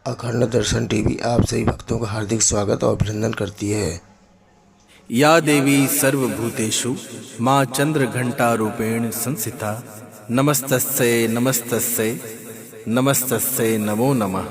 अखंड दर्शन टीवी आप सभी भक्तों का हार्दिक स्वागत और अभिनंदन करती है। या देवी सर्वभूतेषु माँ चंद्रघंटा रूपेण संस्थिता नमस्तस्यै नमस्तस्यै नमस्तस्यै नमो नमः।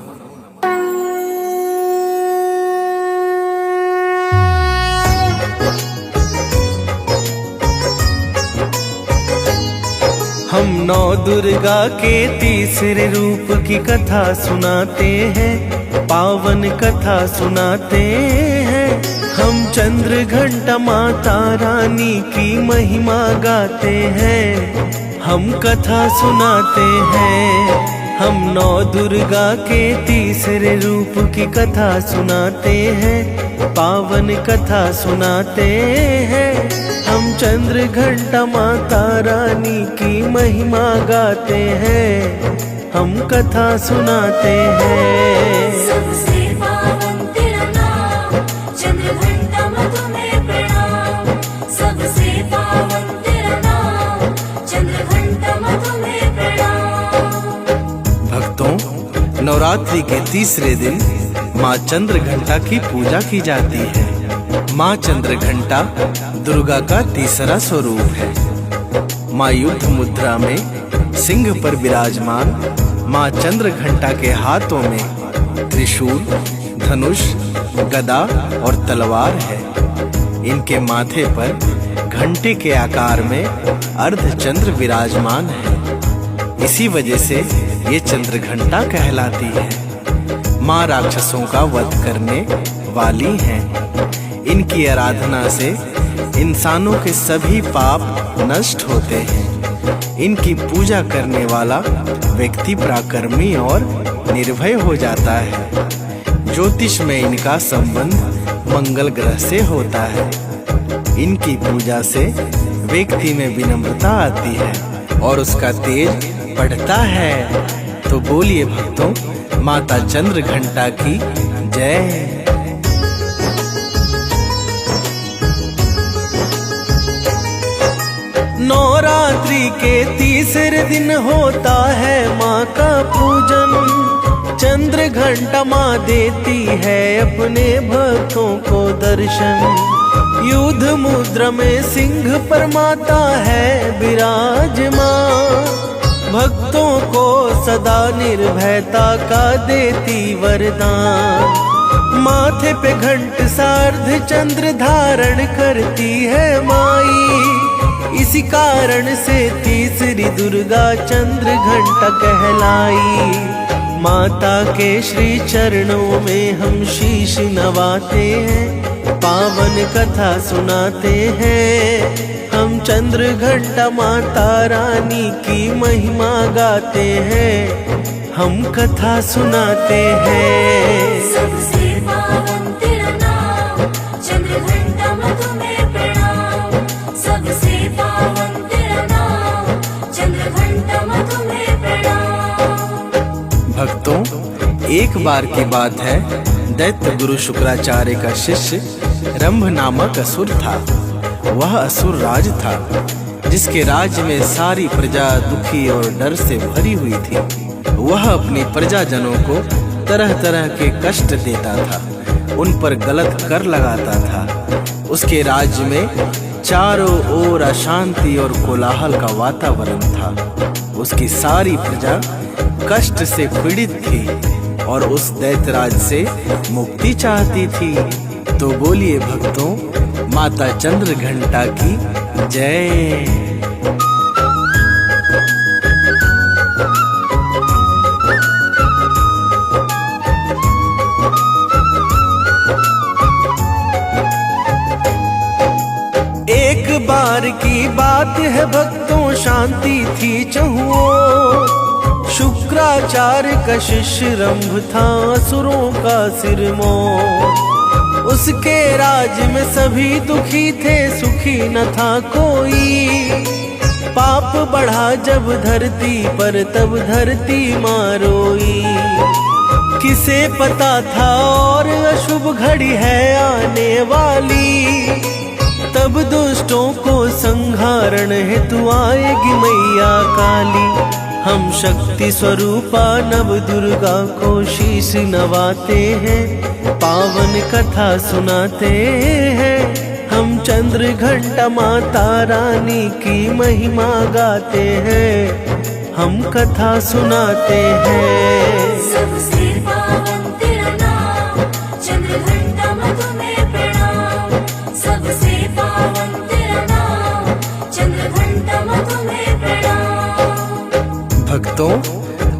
हम नौ दुर्गा के तीसरे रूप की कथा सुनाते हैं, पावन कथा सुनाते हैं। हम चंद्र घंटा माता रानी की महिमा गाते हैं, हम कथा सुनाते हैं। हम नौ दुर्गा के तीसरे रूप की कथा सुनाते हैं, पावन कथा सुनाते हैं। हम चंद्र घंटा माता रानी की महिमा गाते हैं, हम कथा सुनाते हैं। सबसे पावन तेरा नाम, चंद्र घंटा माँ तुम्हें प्रणाम। सबसे पावन तेरा नाम, चंद्र घंटा माँ तुम्हें प्रणाम। भक्तों, नवरात्रि के तीसरे दिन माँ चंद्र घंटा की पूजा की जाती है। माँ चंद्र घंटा दुर्गा का तीसरा स्वरूप है। माँ युद्ध मुद्रा में सिंह पर विराजमान माँ चंद्र घंटा के हाथों में त्रिशूल, धनुष, गदा और तलवार है। इनके माथे पर घंटे के आकार में अर्धचंद्र विराजमान है। इसी वजह से ये चंद्र घंटा कहलाती है। माँ राक्षसों का वध करने वाली हैं। इनकी आराधना से इंसानों के सभी पाप नष्ट होते हैं। इनकी पूजा करने वाला व्यक्ति पराक्रमी और निर्भय हो जाता है। ज्योतिष में इनका संबंध मंगल ग्रह से होता है। इनकी पूजा से व्यक्ति में विनम्रता आती है और उसका तेज बढ़ता है। तो बोलिए भक्तों, माता चंद्र घंटा की जय। नवरात्रि के तीसरे दिन होता है माँ का पूजन। चंद्र घंटा माँ देती है अपने भक्तों को दर्शन। युद्ध मुद्रा में सिंह पर माता है विराजमान। भक्तों को सदा निर्भयता का देती वरदान। माथे पे घंट सार्ध चंद्र धारण करती है माई। इसी कारण से तीसरी दुर्गा चंद्र घंटा कहलाई। माता के श्री चरणों में हम शीश नवाते हैं, पावन कथा सुनाते हैं। हम चंद्र घंटा माता रानी की महिमा गाते हैं, हम कथा सुनाते हैं। सबसे पावन तेरा नाम, चंद्र घंटा माँ तुम्हें प्रणाम। सबसे पावन तेरा नाम, चंद्र घंटा माँ तुम्हें प्रणाम। भक्तों, एक बार की बात है, दैत्य गुरु शुक्राचार्य का शिष्य रंभ नामक असुर था। वह असुर राज था जिसके राज्य में सारी प्रजा दुखी और डर से भरी हुई थी। वह अपनी प्रजाजनों को तरह तरह के कष्ट देता था, उन पर गलत कर लगाता था। उसके राज्य में चारों ओर अशांति और कोलाहल का वातावरण था। उसकी सारी प्रजा कष्ट से पीड़ित थी और उस दैत्यराज से मुक्ति चाहती थी। तो बोलिए भक्तों, माता चंद्र घंटा की जय। एक बार की बात है भक्तों, शांति थी चहुओं। शुक्राचार्य का शिष्य रंभ था असुरों का सिरमौर। उसके राज्य में सभी दुखी थे, सुखी न था कोई। पाप बढ़ा जब धरती पर तब धरती माँ रोई। किसे पता था और अशुभ घड़ी है आने वाली। तब दुष्टों को संहारण हेतु आएगी मैया काली। हम शक्ति स्वरूपा नव दुर्गा को शीश नवाते हैं, पावन कथा सुनाते हैं। हम चंद्र घंटा माता रानी की महिमा गाते हैं, हम कथा सुनाते हैं। सबसे पावन तेरा नाम, चंद्र घंटा तुम्हें प्रणाम। सबसे पावन तेरा नाम, चंद्र घंटा तुम्हें प्रणाम। भक्तों,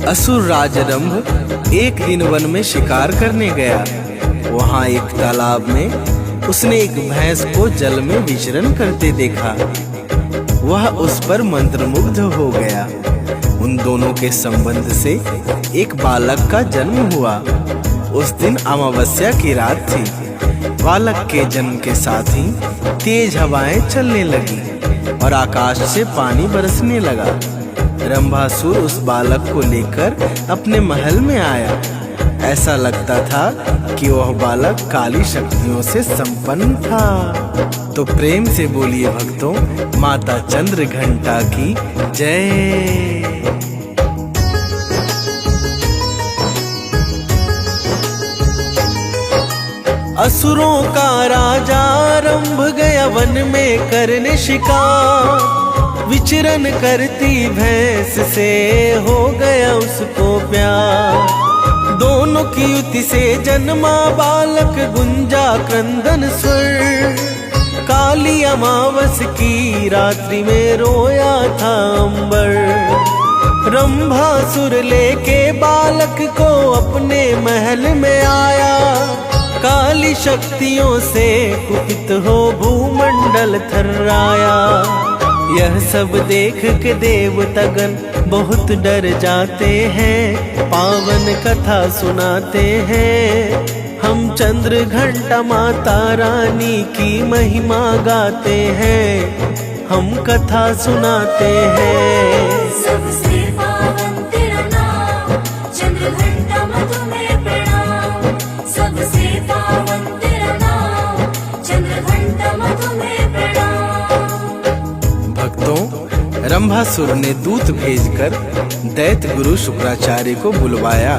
असुर राज रंभ एक दिन वन में शिकार करने गया। वहाँ एक तालाब में उसने एक भैंस को जल में विचरण करते देखा। वह उस पर मंत्रमुग्ध हो गया। उन दोनों के संबंध से एक बालक का जन्म हुआ। उस दिन अमावस्या की रात थी। बालक के जन्म के साथ ही तेज हवाएं चलने लगी और आकाश से पानी बरसने लगा। रंभासुर उस बालक को लेकर अपने महल में आया। ऐसा लगता था कि वह बालक काली शक्तियों से संपन्न था। तो प्रेम से बोलिए भक्तों, माता चंद्र घंटा की जय। असुरों का राजा रंभ गया वन में करने शिकार। विचरण करती भैंस से हो गया उसको प्यार। दोनों की युति से जन्मा बालक गुंजा क्रंदन स्वर। काली अमावस की रात्रि में रोया था अंबर। रंभासुर लेके बालक को अपने महल में आया। काली शक्तियों से कुपित हो भूमंडल थर्राया। यह सब देख के देवतागण बहुत डर जाते हैं, पावन कथा सुनाते हैं। हम चंद्र घंटा माता रानी की महिमा गाते हैं, हम कथा सुनाते हैं। सबसे पावन तेरा नाम, चंद्र घंटा तुम्हें प्रणाम। सबसे पावन तेरा नाम, चंद्र घंटा तुम्हें प्रणाम। भक्तों, रंभासुर ने दूत भेजकर दैत्य गुरु शुक्राचार्य को बुलवाया।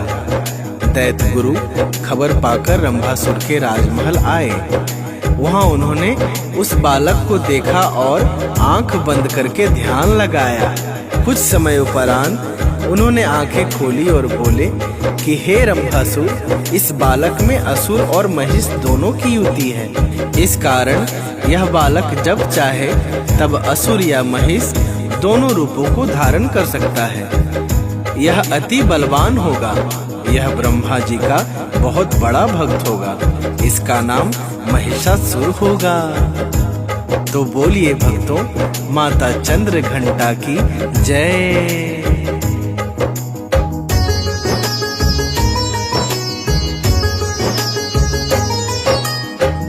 दैत्य गुरु खबर पाकर रंभासुर के राजमहल आए। वहां उन्होंने उस बालक को देखा और आंख बंद करके ध्यान लगाया। कुछ समय उपरांत उन्होंने आंखें खोली और बोले कि हे रंभासुर, इस बालक में असुर और महिष दोनों की युति है। इस कारण यह बालक जब चाहे तब असुर या महिष दोनों रूपों को धारण कर सकता है। यह अति बलवान होगा। यह ब्रह्मा जी का बहुत बड़ा भक्त होगा। इसका नाम महिषासुर होगा। तो बोलिए भक्तों, माता चंद्र घंटा की जय।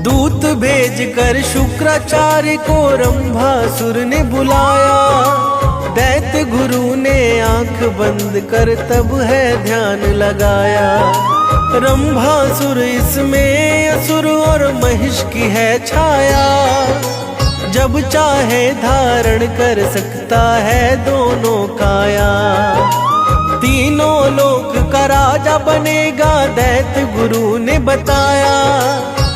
दूत भेजकर शुक्राचार्य को रंभासुर ने बुलाया। दैत्य गुरु ने आंख बंद कर तब है ध्यान लगाया। रंभासुर इसमें असुर और महिष की है छाया। जब चाहे धारण कर सकता है दोनों काया। तीनों लोक का राजा बनेगा, दैत्य गुरु ने बताया।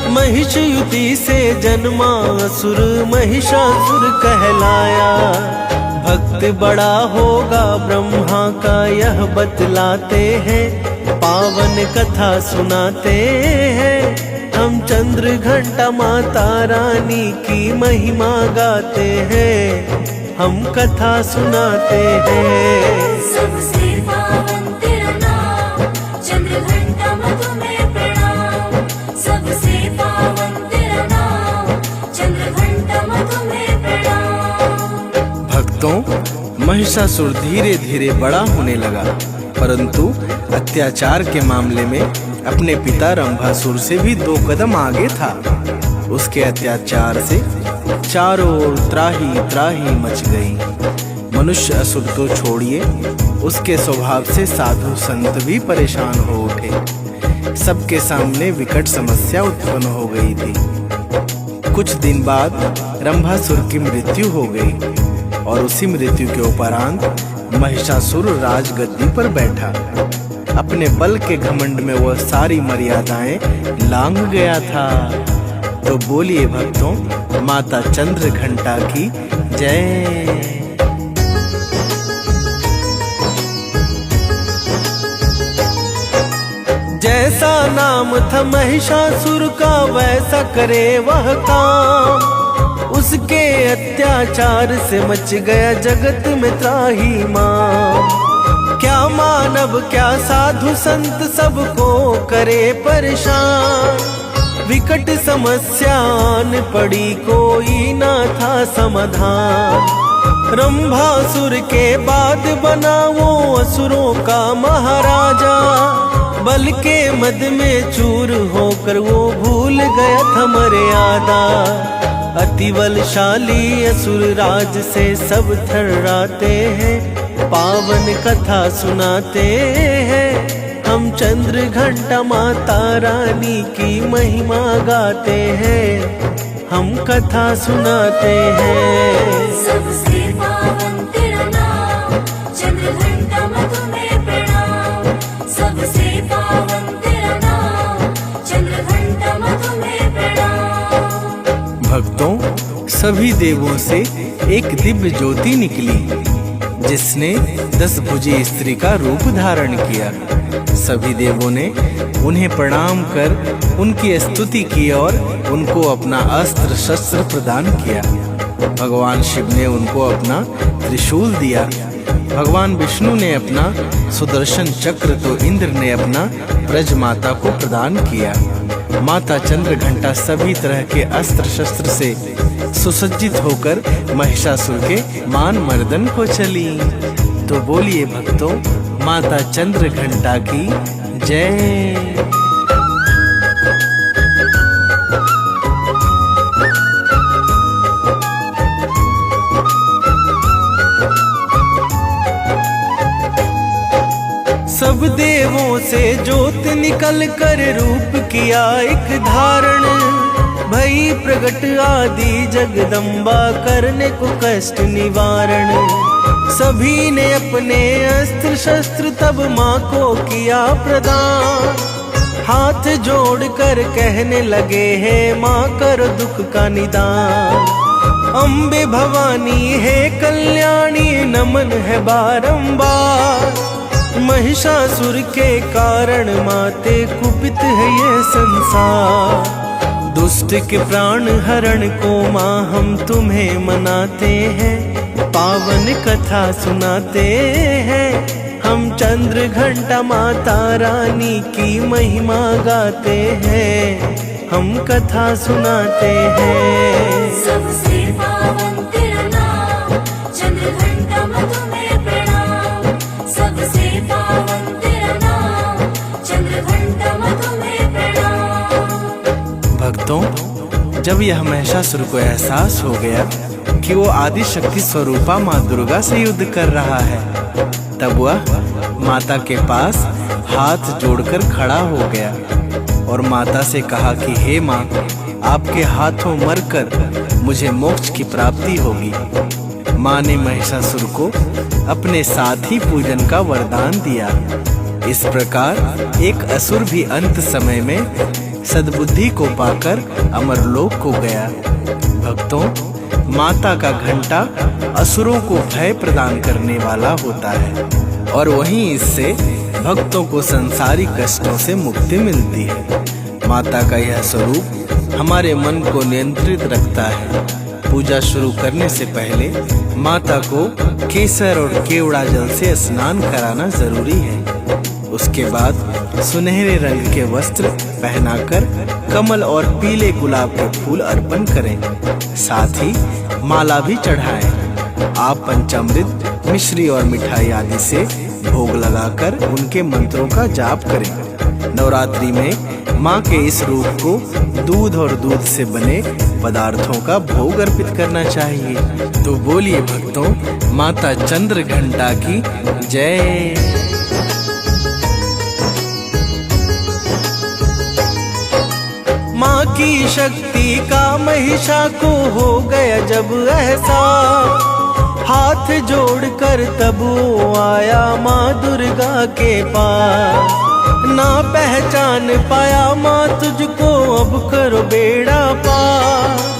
महिष युति से जन्मा असुर महिषासुर कहलाया। भक्त बड़ा होगा ब्रह्मा का यह बतलाते हैं, पावन कथा सुनाते हैं। हम चंद्र घंटा माता रानी की महिमा गाते हैं, हम कथा सुनाते हैं। सबसे पावन तेरा नाम, चंद्र घंटा तुम्हें प्रणाम। सबसे पावन तेरा नाम, चंद्र घंटा तुम्हें प्रणाम। भक्तों, महिषासुर धीरे धीरे बड़ा होने लगा, परंतु अत्याचार के मामले में अपने पिता रंभासुर से भी 2 कदम आगे था। उसके अत्याचार से चारों ओर त्राही त्राही मच गई। मनुष्य असुर तो छोड़िए, उसके स्वभाव से साधु संत भी परेशान हो उठे। सबके सामने विकट समस्या उत्पन्न हो गई थी। कुछ दिन बाद रंभासुर की मृत्यु हो गई और उसी मृत्यु के उपरांत महिषासुर राजगद्दी पर बैठा। अपने बल के घमंड में वह सारी मर्यादाएं लांघ गया था। तो बोलिए भक्तों, माता चंद्रघंटा की जय। जैसा नाम था महिषासुर का वैसा करे वह काम। उसके अत्याचार से मच गया जगत में त्राहिमाम। क्या मानव क्या साधु संत सबको करे परेशान। विकट समस्या आन पड़ी कोई ना था समाधान। रंभासुर के बाद बना वो असुरों का महाराजा। बल के मद में चूर होकर वो भूल गया था मर्यादा। अति बलशाली असुर राज से सब थर्राते हैं। पावन कथा सुनाते हैं हम, चंद्रघंटा माता रानी की महिमा गाते हैं। हम कथा सुनाते हैं। सबसे पावन तेरा नाम, चंद्रघंटा माँ तुम्हें प्रणाम। सबसे पावन तेरा नाम, चंद्रघंटा माँ तुम्हें प्रणाम। भक्तों, सभी देवों से एक दिव्य ज्योति निकली जिसने 10 भुजी स्त्री का रूप धारण किया। सभी देवों ने उन्हें प्रणाम कर उनकी स्तुति की और उनको अपना अस्त्र शस्त्र प्रदान किया। भगवान शिव ने उनको अपना त्रिशूल दिया। भगवान विष्णु ने अपना सुदर्शन चक्र, तो इंद्र ने अपना ब्रज माता को प्रदान किया। माता चंद्रघंटा सभी तरह के अस्त्र शस्त्र से सुसज्जित होकर महिषासुर के मान मर्दन को चली। तो बोलिए भक्तों, माता चंद्रघंटा की जय। सब देवों से ज्योत निकल कर रूप किया एक धारण। भई प्रगट आदि जगदम्बा करने को कष्ट निवारण। सभी ने अपने अस्त्र शस्त्र तब माँ को किया प्रदान। हाथ जोड़कर कहने लगे हैं माँ करो दुख का निदान। अम्बे भवानी है कल्याणी, नमन है बारंबार। महिषासुर के कारण माते कुपित है ये संसार। दुष्ट के प्राण हरण को माँ हम तुम्हें मनाते हैं। पावन कथा सुनाते हैं हम, चंद्रघंटा माता रानी की महिमा गाते हैं। हम कथा सुनाते हैं। सबसे पावन तेरा नाम, चंद्रघंटा माँ तुम्हें प्रणाम। सबसे पावन तेरा नाम, चंद्रघंटा माँ तुम्हें प्रणाम। भक्तों, जब यह महिषासुर को एहसास हो गया कि वो आदि शक्ति स्वरूपा माँ दुर्गा से युद्ध कर रहा है, तब वह माता के पास हाथ जोड़कर खड़ा हो गया और माता से कहा कि हे माँ, आपके हाथों मरकर मुझे मोक्ष की प्राप्ति होगी। माँ ने महिषासुर को अपने साथी पूजन का वरदान दिया। इस प्रकार एक असुर भी अंत समय में सद्बुद्धि को पाकर अमरलोक को गया। भक्तों, माता का घंटा असुरों को भय प्रदान करने वाला होता है और वहीं इससे भक्तों को संसारी कष्टों से मुक्ति मिलती है। माता का यह स्वरूप हमारे मन को नियंत्रित रखता है। पूजा शुरू करने से पहले माता को केसर और केवड़ा जल से स्नान कराना जरूरी है। उसके बाद सुनहरे रंग के वस्त्र पहनाकर कमल और पीले गुलाब के फूल अर्पण करें। साथ ही माला भी चढ़ाएं। आप पंचामृत, मिश्री और मिठाई आदि से भोग लगाकर उनके मंत्रों का जाप करें। नवरात्रि में माँ के इस रूप को दूध और दूध से बने पदार्थों का भोग अर्पित करना चाहिए। तो बोलिए भक्तों, माता चंद्रघंटा की जय। माँ की शक्ति का महिषा को हो गया जब एहसास, हाथ जोड़कर तब वो आया माँ दुर्गा के पास। ना पहचान पाया माँ तुझको, अब करो बेड़ा पार।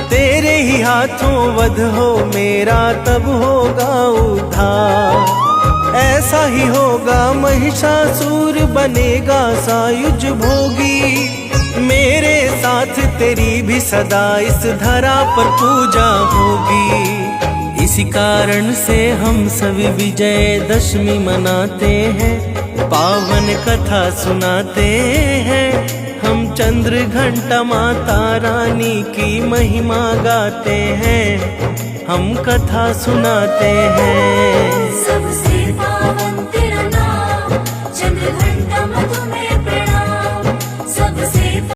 तेरे ही हाथों वध हो मेरा, तब होगा उद्धार। ऐसा ही होगा महिषासुर बनेगा सायुज भोगी। मेरे साथ तेरी भी सदा इस धरा पर पूजा होगी। इसी कारण से हम सभी विजयदशमी मनाते हैं, पावन कथा सुनाते हैं। हम चंद्र घंटा माता रानी की महिमा गाते हैं, हम कथा सुनाते हैं। सबसे पावन तेरा नाम, चंद्र घंटा मधु में